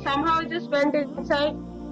somehow just went inside।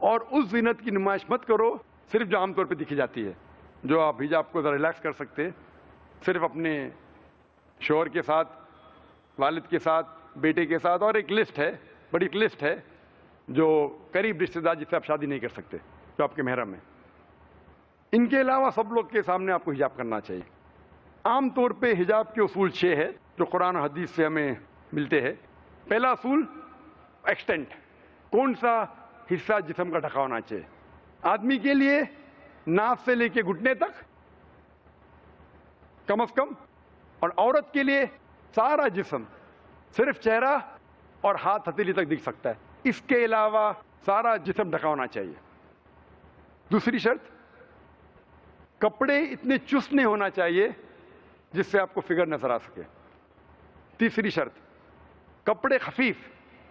اور اس زینت کی نمائش مت کرو صرف جو عام طور پہ دکھی جاتی ہے. جو آپ حجاب کو ذرا ریلیکس کر سکتے صرف اپنے شوہر کے ساتھ, والد کے ساتھ, بیٹے کے ساتھ, اور ایک لسٹ ہے, بڑی لسٹ ہے جو قریب رشتے دار جس سے آپ شادی نہیں کر سکتے, جو آپ کے محرم ہیں. ان کے علاوہ سب لوگ کے سامنے آپ کو حجاب کرنا چاہیے. عام طور پہ حجاب کے اصول 6 ہے جو قرآن و حدیث سے ہمیں ملتے ہیں. پہلا اصول ایکسٹینٹ, کون سا حصہ جسم کا ڈھکا ہونا چاہیے. آدمی کے لیے ناف سے لے کے گھٹنے تک کم از کم, اور عورت کے لیے سارا جسم, صرف چہرہ اور ہاتھ ہتھیلی تک دکھ سکتا ہے. اس کے علاوہ سارا جسم ڈھکا ہونا چاہیے. دوسری شرط, کپڑے اتنے چست نہیں ہونا چاہیے جس سے آپ کو فگر نظر آ سکے. تیسری شرط, کپڑے خفیف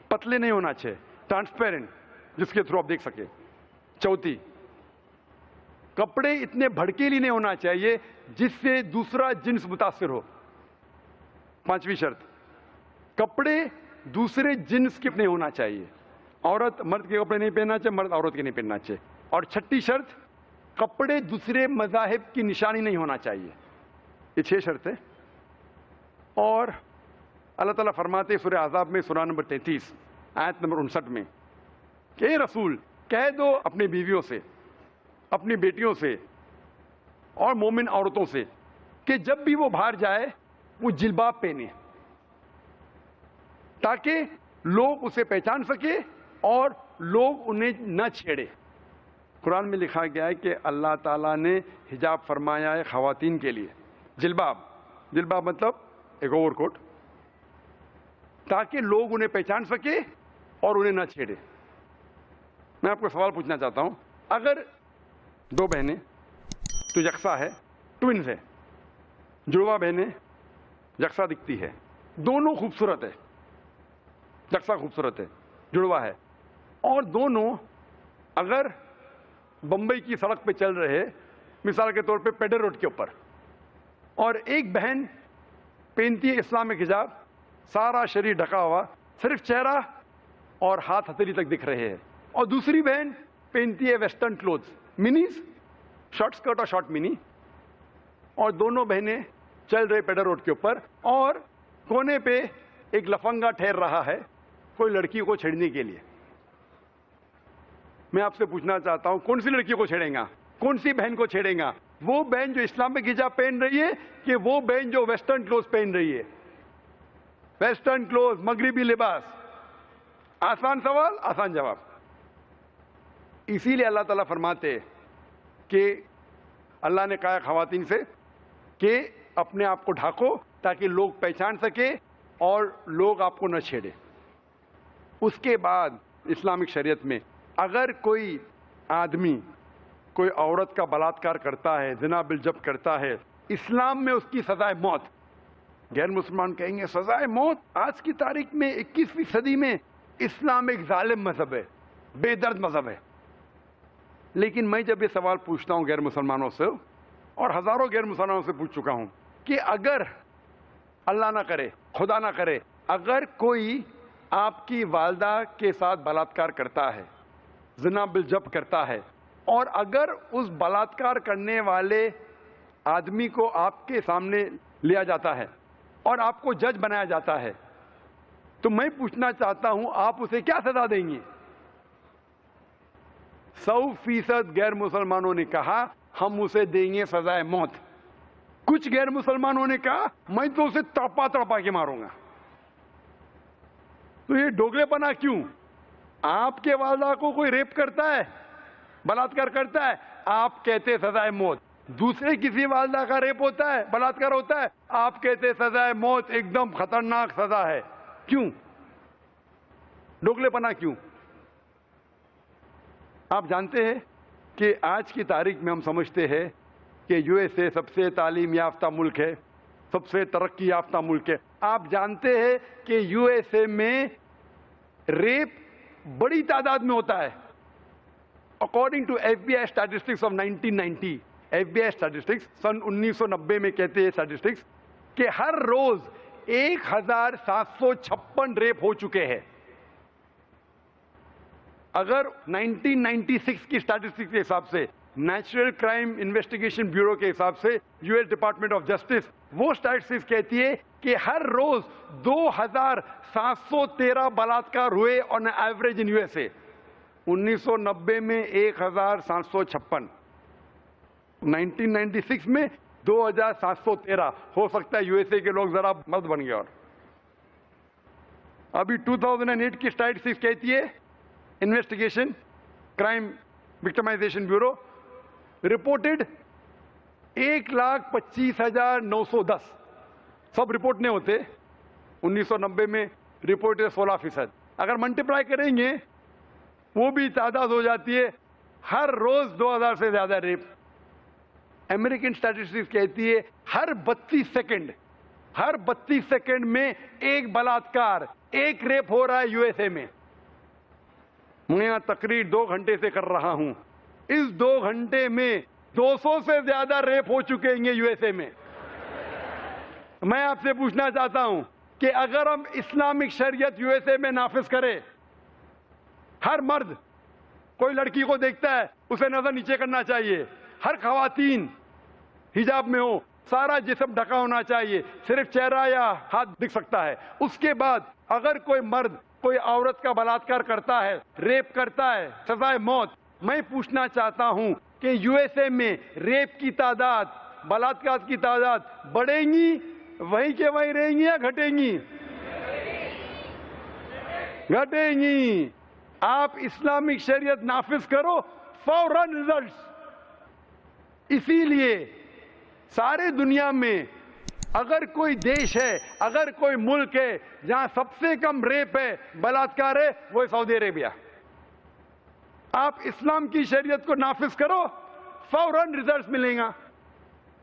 پتلے نہیں ہونا چاہیے, ٹرانسپیرنٹ, جس کے تھرو آپ دیکھ سکے. چوتھی, کپڑے اتنے بھڑکیلی نہیں ہونا چاہیے جس سے دوسرا جنس متاثر ہو. پانچویں شرط, کپڑے دوسرے جنس کے نہیں ہونا چاہیے. عورت مرد کے کپڑے نہیں پہننا چاہیے, مرد عورت کے نہیں پہننا چاہیے. اور چھٹی شرط, کپڑے دوسرے مذاہب کی نشانی نہیں ہونا چاہیے. یہ 6 شرطیں. اور اللہ تعالیٰ فرماتے سورہ احزاب میں سورہ نمبر 33 آیت نمبر 59 میں کہ اے رسول کہہ دو اپنی بیویوں سے, اپنی بیٹیوں سے اور مومن عورتوں سے کہ جب بھی وہ باہر جائے وہ جلباب پہنے تاکہ لوگ اسے پہچان سکے اور لوگ انہیں نہ چھیڑے. قرآن میں لکھا گیا ہے کہ اللہ تعالیٰ نے حجاب فرمایا ہے خواتین کے لیے. جلباب, جلباب مطلب ایک اوور کوٹ, تاکہ لوگ انہیں پہچان سکے اور انہیں نہ چھیڑے. میں آپ کو سوال پوچھنا چاہتا ہوں, اگر 2 بہنیں تو یکساں ہے, ٹوئنز ہے, جڑواں بہنیں یکساں دکھتی ہے, دونوں خوبصورت ہے, یکساں خوبصورت ہے, جڑواں ہے, اور دونوں اگر بمبئی کی سڑک پہ چل رہے, مثال کے طور پہ پیڈر روڈ کے اوپر, اور ایک بہن پہنتی ہے اسلامک حجاب, سارا شریر ڈھکا ہوا, صرف چہرہ اور ہاتھ ہتھیلی تک دکھ رہے ہیں, اور دوسری بہن پہنتی ہے ویسٹرن کلوتھس, منیز, شارٹ اسکرٹ اور شارٹ منی, اور دونوں بہنیں چل رہے پیڈر روڈ کے اوپر, اور کونے پہ ایک لفنگا ٹھہر رہا ہے کوئی لڑکی کو چھیڑنے کے لیے. میں آپ سے پوچھنا چاہتا ہوں کون سی لڑکی کو چھیڑیں گا, کون سی بہن کو چھیڑیں گا؟ وہ بہن جو اسلامک حجاب پہن رہی ہے کہ وہ بہن جو ویسٹرن کلوز پہن رہی ہے؟ ویسٹرن کلوز, مغربی لباس. آسان سوال, آسان جواب. اسی لیے اللہ تعالیٰ فرماتے کہ اللہ نے کہا خواتین سے کہ اپنے آپ کو ڈھانکو تاکہ لوگ پہچان سکے اور لوگ آپ کو نہ چھیڑے. اس کے بعد اسلامک شریعت میں اگر کوئی آدمی کوئی عورت کا بلاತ್ಕಾರ کرتا ہے, زنا بالجب کرتا ہے, اسلام میں اس کی سزائے موت. غیر مسلمان کہیں گے سزائے موت؟ آج کی تاریخ میں 21ویں صدی میں اسلام ایک ظالم مذہب ہے, بے درد مذہب ہے. لیکن میں جب یہ سوال پوچھتا ہوں غیر مسلمانوں سے, اور ہزاروں غیر مسلمانوں سے پوچھ چکا ہوں, کہ اگر اللہ نہ کرے, خدا نہ کرے, اگر کوئی آپ کی والدہ کے ساتھ بلاತ್ಕಾರ کرتا ہے, زنا بالجب کرتا ہے, اور اگر اس بلاತ್ಕಾರ کرنے والے آدمی کو آپ کے سامنے لیا جاتا ہے اور آپ کو جج بنایا جاتا ہے, تو میں پوچھنا چاہتا ہوں آپ اسے کیا سزا دیں گے؟ 100% غیر مسلمانوں نے کہا ہم اسے دیں گے سزائے موت. کچھ غیر مسلمانوں نے کہا میں تو اسے تڑپا تڑپا کے ماروں گا. تو یہ ڈوگلے پنا کیوں؟ آپ کے والدہ کو کوئی ریپ کرتا ہے, بلاತ್ಕಾರ کرتا ہے, آپ کہتے سزائے موت. دوسرے کسی والدہ کا ریپ ہوتا ہے, بلاತ್ಕಾರ ہوتا ہے, آپ کہتے سزائے موت ایک دم خطرناک سزا ہے. کیوں ڈوگلے پنا کیوں؟ آپ جانتے ہیں کہ آج کی تاریخ میں ہم سمجھتے ہیں کہ USA سب سے تعلیم یافتہ ملک ہے, سب سے ترقی یافتہ ملک ہے. آپ جانتے ہیں کہ USA میں ریپ بڑی تعداد میں ہوتا ہے. According to FBI statistics of 1990, FBI statistics سن 1990 میں کہتے ہیں اسٹیٹسٹکس کہ ہر روز 1756 ریپ ہو چکے ہیں. اگر 1996 کی اسٹیٹسٹکس کے حساب سے نیشنل کرائم انویسٹیگیشن بیورو کے حساب سے U S department of justice وہ اسٹیٹسٹکس کہتی ہے کہ ہر روز 2713 بلاತ್ಕಾರ ہوئے on average in U S A. 1990 میں 1756, 1996 میں 2713. ہو سکتا ہے یو ایس اے کے لوگ ذرا مرد بن گئے. اور ابھی 2008 کی اسٹیٹسٹکس کہتی ہے investigation crime victimization bureau reported 1,25,910. سب رپورٹ نہیں ہوتے. 1990 میں رپورٹ 16%. اگر ملٹیپلائی کریں گے وہ بھی تعداد ہو جاتی ہے ہر روز 2000 سے زیادہ ریپ. امریکن اسٹیٹسٹکس کہتی ہے ہر 32 سیکنڈ میں ایک بلاತ್ಕಾರ، ایک ریپ ہو رہا ہے یو ایس اے میں. میں یہاں تقریر 2 گھنٹے سے کر رہا ہوں. اس 2 گھنٹے میں 200 سے زیادہ ریپ ہو چکے ہیں یو ایس اے میں. میں آپ سے پوچھنا چاہتا ہوں کہ اگر ہم اسلامک شریعت یو ایس اے میں نافذ کریں، ہر مرد کوئی لڑکی کو دیکھتا ہے اسے نظر نیچے کرنا چاہیے، ہر خواتین حجاب میں ہو، سارا جسم ڈھکا ہونا چاہیے، صرف چہرہ یا ہاتھ دکھ سکتا ہے. اس کے بعد اگر کوئی مرد کوئی عورت کا بلاತ್ಕಾರ کرتا ہے، ریپ کرتا ہے، سزائے موت. میں پوچھنا چاہتا ہوں کہ یو ایس اے میں ریپ کی تعداد، بلاತ್ಕಾರ کی تعداد بڑھیں گی وہیں کے وہیں رہیں گی یا گھٹیں گی؟ گھٹیں گی. آپ اسلامک شریعت نافذ کرو، فوراً ریزلٹس. اسی لیے سارے دنیا میں اگر کوئی دیش ہے، اگر کوئی ملک ہے جہاں سب سے کم ریپ ہے، بلاತ್ಕಾರ ہے، وہ سعودی عربیہ. آپ اسلام کی شریعت کو نافذ کرو، فوراً ریزلٹس ملیں گا.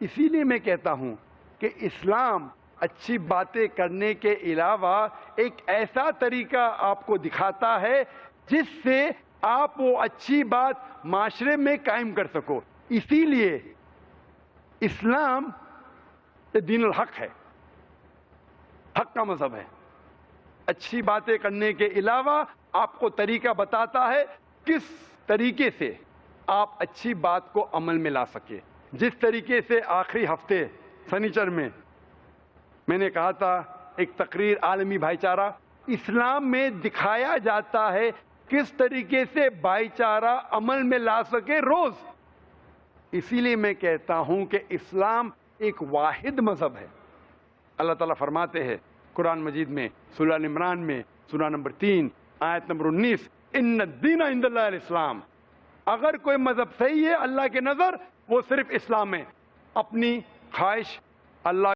اسی لیے میں کہتا ہوں کہ اسلام اچھی باتیں کرنے کے علاوہ ایک ایسا طریقہ آپ کو دکھاتا ہے جس سے آپ وہ اچھی بات معاشرے میں قائم کر سکو. اسی لیے اسلام دین الحق ہے، حق کا مذہب ہے. اچھی باتیں کرنے کے علاوہ آپ کو طریقہ بتاتا ہے کس طریقے سے آپ اچھی بات کو عمل میں لا سکے. جس طریقے سے آخری ہفتے سنیچر میں نے کہا تھا ایک تقریر عالمی بھائی چارہ، اسلام میں دکھایا جاتا ہے کس طریقے سے بھائی چارہ عمل میں لا سکے روز. اسی لیے میں کہتا ہوں کہ اسلام ایک واحد مذہب ہے. اللہ تعالیٰ فرماتے ہیں قرآن مجید میں سورہ عمران میں سورہ نمبر 3 آیت نمبر 19، ان الدین عند اللہ الاسلام. اگر کوئی مذہب صحیح ہے اللہ کے نظر وہ صرف اسلام ہے. اپنی خواہش اللہ